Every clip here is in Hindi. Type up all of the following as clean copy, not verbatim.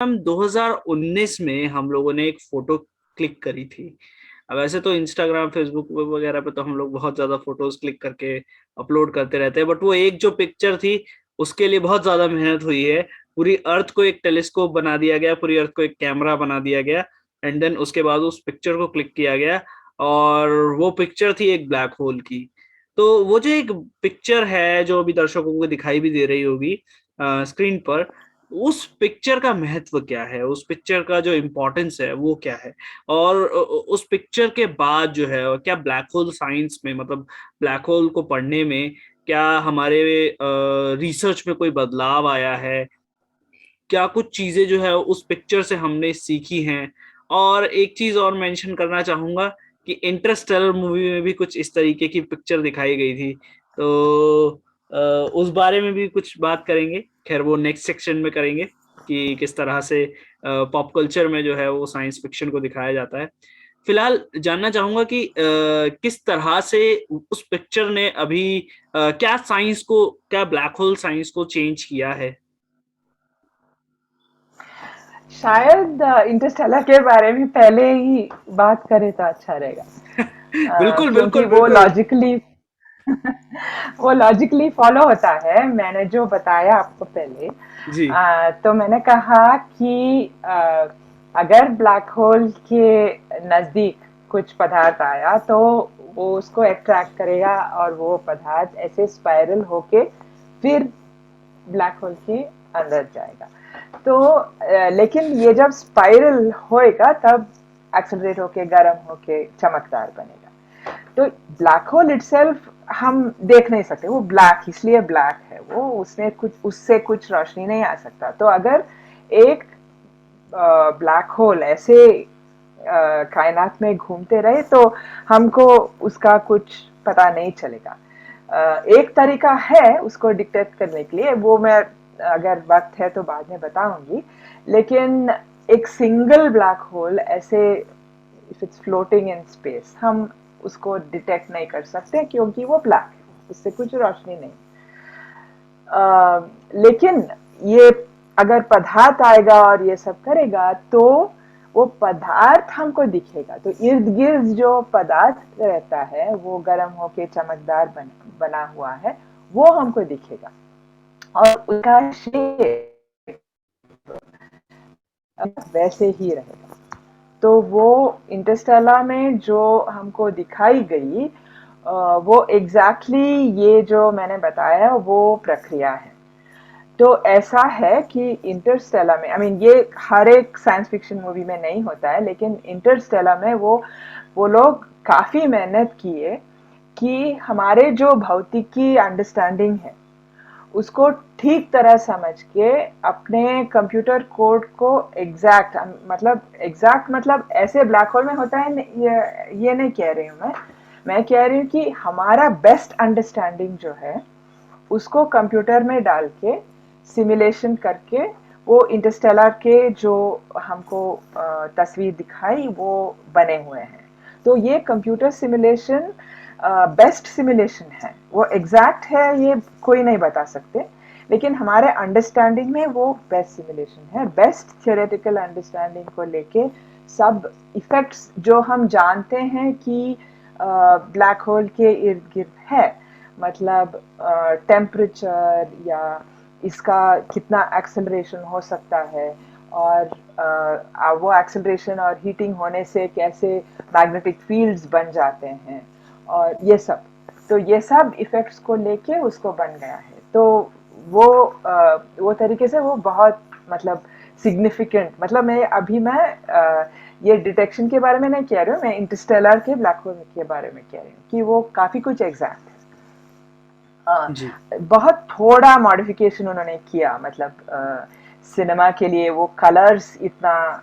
हम 2019 में हम लोगों ने एक फोटो क्लिक करी थी। अब वैसे तो इंस्टाग्राम फेसबुक वगैरह पे तो हम लोग बहुत ज्यादा फोटोज क्लिक करके अपलोड करते रहते हैं, बट वो एक जो पिक्चर थी उसके लिए बहुत ज्यादा मेहनत हुई है। पूरी अर्थ को एक टेलीस्कोप बना दिया गया, पूरी अर्थ को एक कैमरा बना दिया गया, एंड देन उसके बाद उस पिक्चर को क्लिक किया गया। और वो पिक्चर थी एक ब्लैक होल की। तो वो जो एक पिक्चर है जो अभी दर्शकों को दिखाई भी दे रही होगी स्क्रीन पर, उस पिक्चर का महत्व क्या है, उस पिक्चर का जो इम्पोर्टेंस है वो क्या है। और उस पिक्चर के बाद जो है क्या ब्लैक होल साइंस में, मतलब ब्लैक होल को पढ़ने में क्या हमारे रिसर्च में कोई बदलाव आया है, क्या कुछ चीजें जो है उस पिक्चर से हमने सीखी हैं। और एक चीज और मेंशन करना चाहूंगा कि इंटरस्टेलर मूवी में भी कुछ इस तरीके की पिक्चर दिखाई गई थी। तो उस बारे में भी कुछ बात करेंगे, खैर वो नेक्स्ट सेक्शन में करेंगे कि किस तरह से पॉप कल्चर में जो है वो साइंस फिक्शन को दिखाया जाता है। फिलहाल जानना चाहूंगा कि किस तरह से उस पिक्चर ने अभी क्या साइंस को, क्या ब्लैक होल साइंस को चेंज किया है। शायद इंटरस्टेलर के बारे में पहले ही बात करें तो अच्छा रहेगा। बिल्कुल क्योंकि बिल्कुल बिल्कुल। वो लॉजिकली फॉलो होता है। मैंने जो बताया आपको पहले, जी। तो मैंने कहा कि अगर ब्लैक होल के नजदीक कुछ पदार्थ आया तो वो उसको अट्रैक्ट करेगा और वो पदार्थ ऐसे स्पाइरल होके फिर ब्लैक होल के अंदर जाएगा। तो लेकिन ये जब स्पाइरल होएगा तब एक्सेलरेट होके गर्म होके चमकदार बनेगा। तो ब्लैक होल इटसेल्फ हम देख नहीं सकते, वो ब्लैक इसलिए ब्लैक है, वो उसने कुछ उससे कुछ रोशनी नहीं आ सकता। तो अगर एक ब्लैक होल ऐसे कायनात में घूमते रहे तो हमको उसका कुछ पता नहीं चलेगा। एक तरीका है उसको डिटेक्ट करने के लिए, वो मैं अगर वक्त है तो बाद में बताऊंगी। लेकिन एक सिंगल ब्लैक होल ऐसे, if it's floating in space, हम उसको डिटेक्ट नहीं कर सकते क्योंकि वो ब्लैक है, उससे कुछ रोशनी नहीं। लेकिन ये अगर पदार्थ आएगा और ये सब करेगा तो वो पदार्थ हमको दिखेगा। तो इर्द गिर्द जो पदार्थ रहता है वो गर्म होके चमकदार बना हुआ है, वो हमको दिखेगा। और उसका शेप वैसे ही रहेगा। तो वो इंटरस्टेलर में जो हमको दिखाई गई, वो एग्जैक्टली ये जो मैंने बताया वो प्रक्रिया है। तो ऐसा है कि इंटरस्टेलर में, आई मीन ये हर एक साइंस फिक्शन मूवी में नहीं होता है, लेकिन इंटरस्टेलर में वो लोग काफी मेहनत किए कि हमारे जो भौतिकी अंडरस्टैंडिंग है उसको ठीक तरह समझ के अपने कंप्यूटर कोड को एग्जैक्ट मतलब ऐसे ब्लैक होल में होता है, ये नहीं कह रही हूँ मैं कह रही हूँ कि हमारा बेस्ट अंडरस्टैंडिंग जो है उसको कंप्यूटर में डाल के सिमुलेशन करके वो इंटरस्टेलर के जो हमको तस्वीर दिखाई वो बने हुए हैं। तो ये कंप्यूटर सिमुलेशन बेस्ट सिमुलेशन है, वो एग्जैक्ट है ये कोई नहीं बता सकते, लेकिन हमारे अंडरस्टैंडिंग में वो बेस्ट सिमुलेशन है। बेस्ट थियोरेटिकल अंडरस्टैंडिंग को लेके सब इफेक्ट्स जो हम जानते हैं कि ब्लैक होल के इर्द गिर्द है, मतलब टेम्परेचर या इसका कितना एक्सेलरेशन हो सकता है, और वो एक्सेलरेशन और हीटिंग होने से कैसे मैग्नेटिक फील्ड्स बन जाते हैं और ये सब। तो ये सब इफेक्ट्स को लेके उसको बन गया है। तो वो वो तरीके से वो बहुत मतलब सिग्निफिकेंट, मतलब मैं ये डिटेक्शन के बारे में नहीं कह रही हूँ, मैं इंटरस्टेलर के ब्लैक होल के बारे में कह रही हूँ कि वो काफी कुछ एग्जैक्ट जी। है। बहुत थोड़ा मॉडिफिकेशन उन्होंने किया, मतलब सिनेमा के लिए वो कलर्स इतना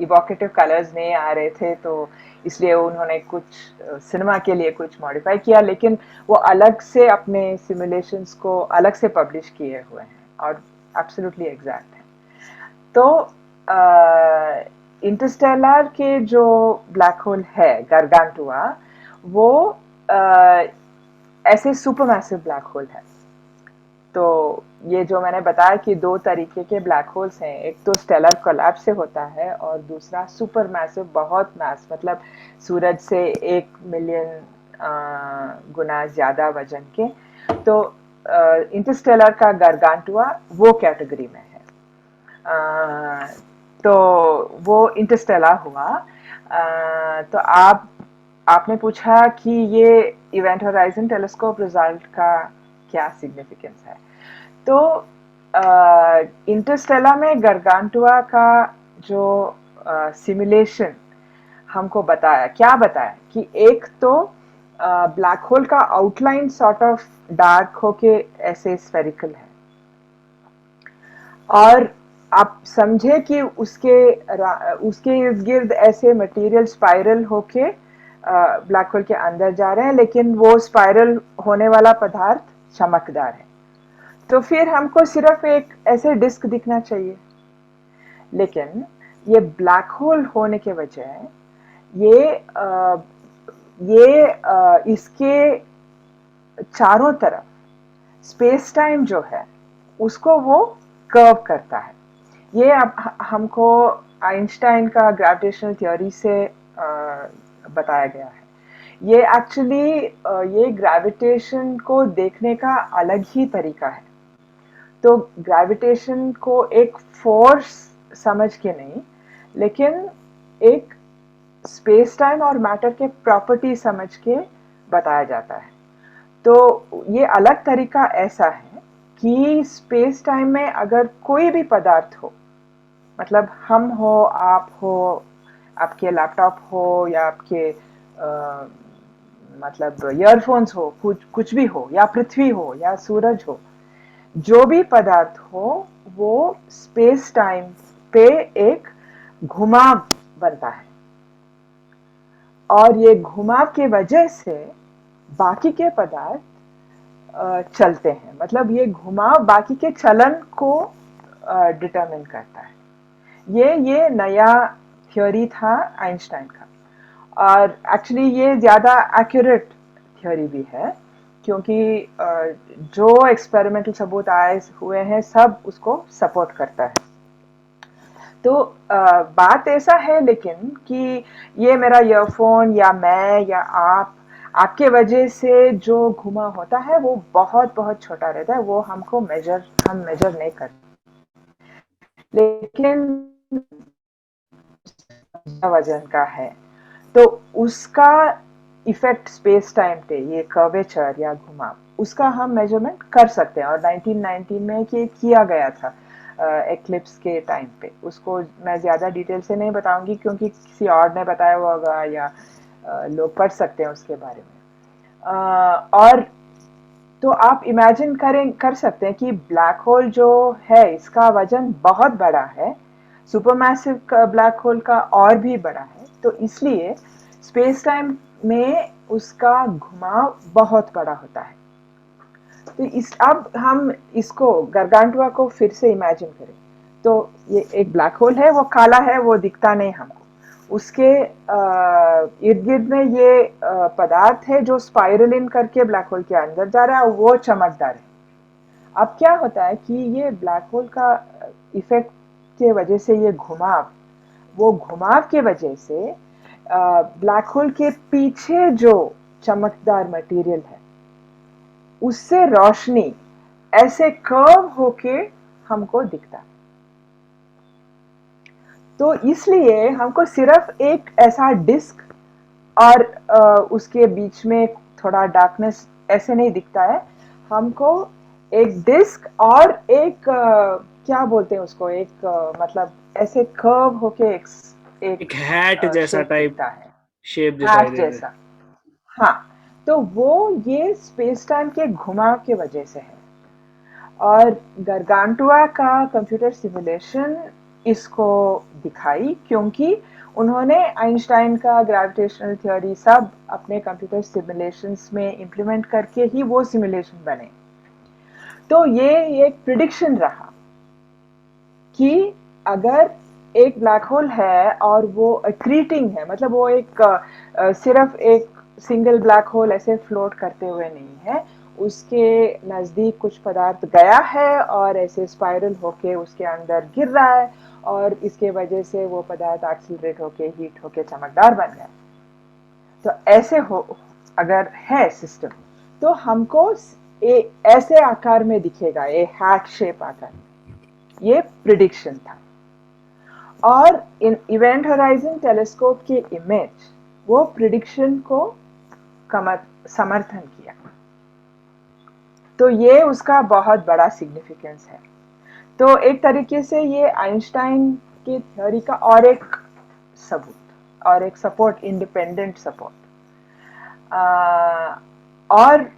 इवोकेटिव कलर्स नहीं आ रहे थे, तो इसलिए उन्होंने कुछ सिनेमा के लिए कुछ मॉडिफाई किया, लेकिन वो अलग से अपने सिमुलेशंस को अलग से पब्लिश किए हुए हैं और एब्सोल्युटली एग्जैक्ट है। तो इंटरस्टेलर के जो ब्लैक होल है गारगांटुआ, वो अ, ऐसे सुपरमैसिव ब्लैक होल है। तो ये जो मैंने बताया कि दो तरीके के ब्लैक होल्स हैं, एक तो स्टेलर कोलैप्स से होता है और दूसरा सुपर मैसिव, बहुत मैस, मतलब सूरज से 1 मिलियन गुना ज़्यादा वजन के। तो इंटरस्टेलर का गारगांटुआ वो कैटेगरी में है। तो वो इंटरस्टेलर हुआ। तो आपने पूछा कि ये इवेंट होराइजन टेलीस्कोप रिजल्ट का क्या सिग्निफिकेंस है। तो इंटरस्टेलर में गारगांटुआ का जो सिमुलेशन हमको बताया, क्या बताया कि एक तो ब्लैक होल का आउटलाइन सॉर्ट ऑफ डार्क होके ऐसे स्फेरिकल है, और आप समझे कि उसके इर्द गिर्द ऐसे मटेरियल स्पाइरल होके ब्लैक होल के अंदर जा रहे हैं, लेकिन वो स्पाइरल होने वाला पदार्थ चमकदार है। तो फिर हमको सिर्फ एक ऐसे डिस्क दिखना चाहिए, लेकिन ये ब्लैक होल होने के वजह इसके चारों तरफ स्पेस टाइम जो है उसको वो कर्व करता है। ये अब हमको आइंस्टाइन का ग्रेविटेशनल थ्योरी से बताया गया है। ये एक्चुअली ये ग्रेविटेशन को देखने का अलग ही तरीका है। तो ग्रेविटेशन को एक फोर्स समझ के नहीं, लेकिन एक स्पेस टाइम और मैटर के प्रॉपर्टी समझ के बताया जाता है। तो ये अलग तरीका ऐसा है कि स्पेस टाइम में अगर कोई भी पदार्थ हो, मतलब हम हो, आप हो, आपके लैपटॉप हो, या आपके मतलब ईयरफोन्स हो, कुछ भी हो, या पृथ्वी हो, या सूरज हो, जो भी पदार्थ हो, वो स्पेस टाइम पे एक घुमाव बनता है, और ये घुमाव के वजह से बाकी के पदार्थ चलते हैं। मतलब ये घुमाव बाकी के चलन को डिटरमिन करता है। ये नया थ्योरी था आइंस्टाइन का, और एक्चुअली ये ज़्यादा एक्यूरेट थ्योरी भी है, क्योंकि जो एक्सपेरिमेंटल सबूत आए हुए हैं सब उसको सपोर्ट करता है। तो बात ऐसा है लेकिन कि ये मेरा ईयरफोन या मैं या आपके वजह से जो घुमा होता है वो बहुत बहुत छोटा रहता है, वो हम मेजर नहीं करते, लेकिन वजन का है तो उसका इफेक्ट स्पेस टाइम पे, ये कर्वेचर या घुमाव, उसका हम मेजरमेंट कर सकते हैं। और 1919 में ये किया गया था एक्लिप्स के टाइम पे। उसको मैं ज़्यादा डिटेल से नहीं बताऊंगी क्योंकि किसी और ने बताया हुआ होगा, या लोग पढ़ सकते हैं उसके बारे में। और तो आप इमेजिन कर सकते हैं कि ब्लैक होल जो है इसका वजन बहुत बड़ा है, सुपरमैसिव ब्लैक होल का और भी बड़ा है, तो इसलिए स्पेस टाइम में उसका घुमाव बहुत बड़ा होता है। तो अब हम इसको गारगांटुआ को फिर से इमेजिन करें। तो ये एक ब्लैक होल है, वो काला है, वो दिखता नहीं हमको। उसके इर्द गिर्द में ये पदार्थ है जो स्पाइरल इन करके ब्लैक होल के अंदर जा रहा है, और वो चमकदार है। अब क्या होता है कि ये ब्लैक होल का इफेक्ट के वजह से ये घुमाव के वजह से ब्लैक होल के पीछे जो चमकदार मटेरियल है उससे रोशनी ऐसे कर्व होके हमको दिखता है। तो इसलिए हमको सिर्फ एक ऐसा डिस्क और उसके बीच में थोड़ा डार्कनेस ऐसे नहीं दिखता है, हमको एक डिस्क और एक क्या बोलते हैं उसको, एक मतलब ऐसे कर्व होके एक एक हैट जैसा शेप टाइप दिखता है, शेप दिखाई हार्ट दे रहा है। जैसा। हाँ, तो वो ये स्पेस टाइम के घुमाव के वजह से है। और गारगांटुआ का कंप्यूटर सिमुलेशन इसको दिखाई, क्योंकि उन्होंने आइंस्टाइन का ग्रेविटेशनल थ्योरी सब अपने कंप्यूटर सिमुलेशंस में इंप्लीमेंट करके ही वो सिमुलेशन बने। तो ये एक प्रिडिक्शन रहा कि अगर एक ब्लैक होल है और वो अक्रीटिंग है, मतलब वो एक सिर्फ एक सिंगल ब्लैक होल ऐसे फ्लोट करते हुए नहीं है, उसके नज़दीक कुछ पदार्थ गया है और ऐसे स्पाइरल होके उसके अंदर गिर रहा है और इसके वजह से वो पदार्थ एक्सीलरेट होके हीट होके चमकदार बन गया। तो ऐसे हो अगर है सिस्टम तो हमको ऐसे आकार में दिखेगा, ये हार्ट शेप आकार में। ये प्रिडिक्शन था। और इन इवेंट होराइजन टेलीस्कोप की इमेज वो प्रिडिक्शन को समर्थन किया। तो ये उसका बहुत बड़ा सिग्निफिकेंस है। तो एक तरीके से ये आइंस्टाइन की थ्योरी का और एक सबूत और एक सपोर्ट, इंडिपेंडेंट सपोर्ट। और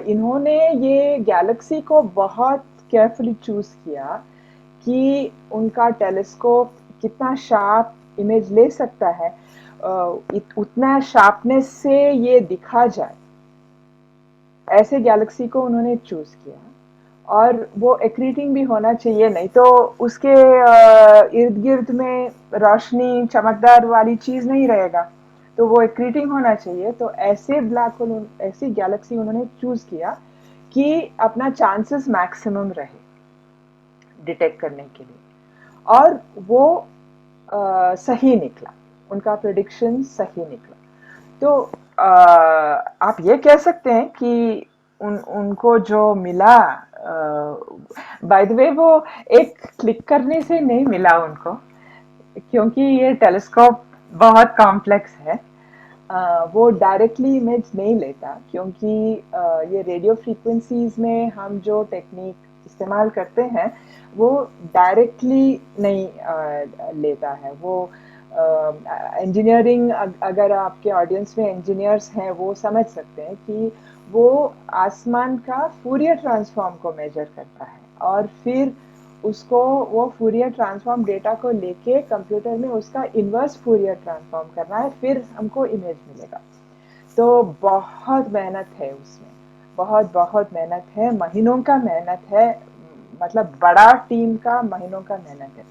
इन्होंने ये गैलेक्सी को बहुत केयरफुली चूज किया कि उनका टेलीस्कोप कितना शार्प इमेज ले सकता है, उतना शार्पनेस से ये दिखा जाए, ऐसे गैलेक्सी को उन्होंने चूज किया। और वो एक्रीटिंग भी होना चाहिए, नहीं तो उसके इर्द गिर्द में रोशनी चमकदार वाली चीज नहीं रहेगा, तो वो एक्रीटिंग होना चाहिए। तो ऐसे ब्लैक होल, ऐसी गैलेक्सी उन्होंने चूज किया कि अपना चांसेस मैक्सिमम रहे डिटेक्ट करने के लिए। और वो सही निकला, उनका प्रेडिक्शन सही निकला। तो आप ये कह सकते हैं कि उनको जो मिला, बाय द वे वो एक क्लिक करने से नहीं मिला उनको, क्योंकि ये टेलीस्कोप बहुत कॉम्प्लेक्स है। वो डायरेक्टली इमेज नहीं लेता, क्योंकि ये रेडियो फ्रीक्वेंसीज में हम जो टेक्निक इस्तेमाल करते हैं वो डायरेक्टली नहीं लेता है। वो इंजीनियरिंग, अगर आपके ऑडियंस में इंजीनियर्स हैं वो समझ सकते हैं कि वो आसमान का फूरियर ट्रांसफॉर्म को मेजर करता है और फिर उसको, वो फूरियर ट्रांसफॉर्म डेटा को लेके कंप्यूटर में उसका इन्वर्स फूरियर ट्रांसफॉर्म करना है, फिर हमको इमेज मिलेगा। तो बहुत मेहनत है उसमें, बहुत बहुत मेहनत है, महीनों का मेहनत है, मतलब बड़ा टीम का महीनों का मेहनत है।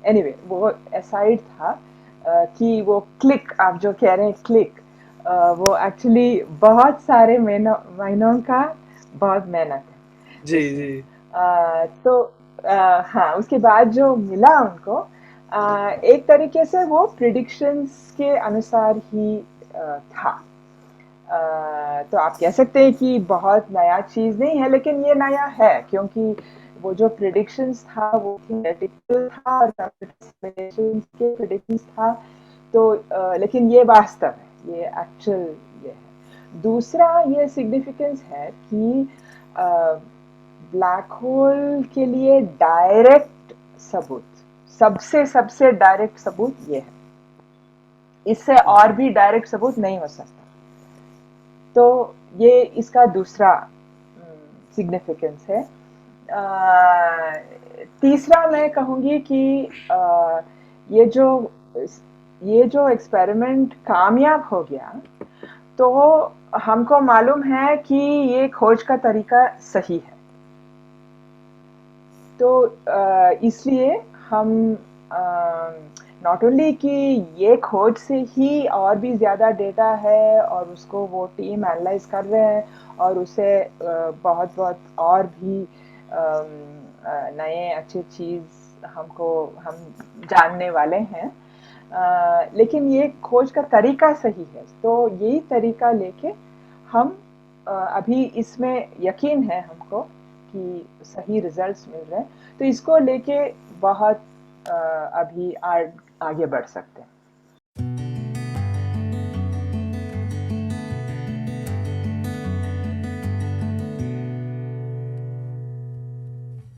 एनीवे वो असाइड था कि वो क्लिक, आप जो कह रहे हैं क्लिक, वो एक्चुअली बहुत सारे महीनों का बहुत मेहनत है जी उसमें। जी तो हाँ, उसके बाद जो मिला उनको, एक तरीके से वो प्रिडिक्शंस के अनुसार ही था। तो आप कह सकते हैं कि बहुत नया चीज नहीं है, लेकिन ये नया है क्योंकि वो जो प्रिडिक्शंस था वो थियोरेटिकल था और कंप्यूटर के प्रिडिक्शंस था। तो लेकिन ये वास्तव है, ये एक्चुअल ये है। दूसरा ये सिग्निफिकेंस है कि ब्लैक होल के लिए डायरेक्ट सबूत, सबसे सबसे डायरेक्ट सबूत ये है, इससे और भी डायरेक्ट सबूत नहीं हो सकता। तो ये इसका दूसरा सिग्निफिकेंस है। तीसरा मैं कहूँगी कि ये जो ये जो एक्सपेरिमेंट कामयाब हो गया, तो हमको मालूम है कि ये खोज का तरीका सही है। तो इसलिए हम नॉट ओनली कि ये खोज से ही और भी ज़्यादा डेटा है और उसको वो टीम एनालाइज कर रहे हैं और उसे बहुत बहुत और भी नए अच्छे चीज़ हम जानने वाले हैं। लेकिन ये खोज का तरीका सही है, तो यही तरीका लेके हम अभी इसमें यकीन है हमको कि सही रिजल्ट्स मिल रहे हैं। तो इसको लेके बहुत अभी आगे बढ़ सकते हैं।